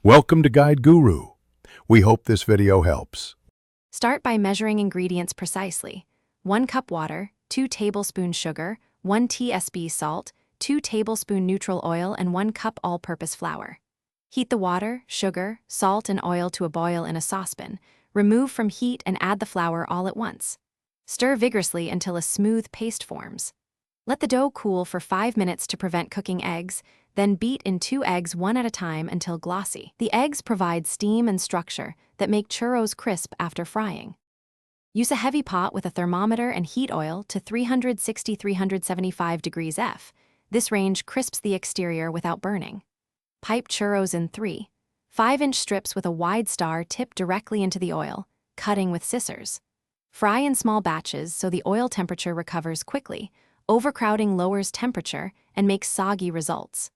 Welcome to Guide Guru. We hope this video helps. Start by measuring ingredients precisely. 1 cup water, 2 tablespoons sugar, 1 tsp salt, 2 tablespoons neutral oil, and 1 cup all-purpose flour. Heat the water, sugar, salt, and oil to a boil in a saucepan. Remove from heat and add the flour all at once. Stir vigorously until a smooth paste forms. Let the dough cool for 5 minutes to prevent cooking eggs, then beat in 2 eggs one at a time until glossy. The eggs provide steam and structure that make churros crisp after frying. Use a heavy pot with a thermometer and heat oil to 360–375 degrees F. This range crisps the exterior without burning. Pipe churros in 3, 5-inch strips with a wide star tipped directly into the oil, cutting with scissors. Fry in small batches so the oil temperature recovers quickly. Overcrowding lowers temperature and makes soggy results.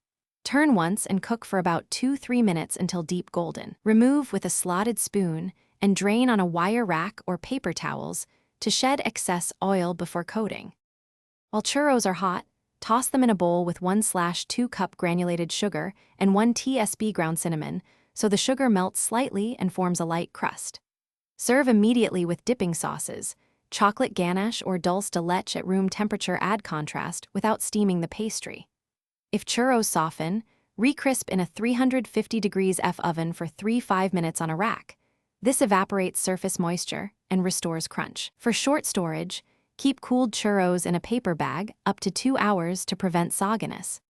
Turn once and cook for about 2–3 minutes until deep golden. Remove with a slotted spoon and drain on a wire rack or paper towels to shed excess oil before coating. While churros are hot, toss them in a bowl with 1/2 cup granulated sugar and 1 tsp ground cinnamon so the sugar melts slightly and forms a light crust. Serve immediately with dipping sauces. Chocolate ganache or dulce de leche at room temperature add contrast without steaming the pastry. If churros soften, recrisp in a 350 degrees F oven for 3–5 minutes on a rack. This evaporates surface moisture and restores crunch. For short storage, keep cooled churros in a paper bag up to 2 hours to prevent sogginess.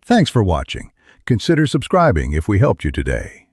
Thanks for watching. Consider subscribing if we helped you today.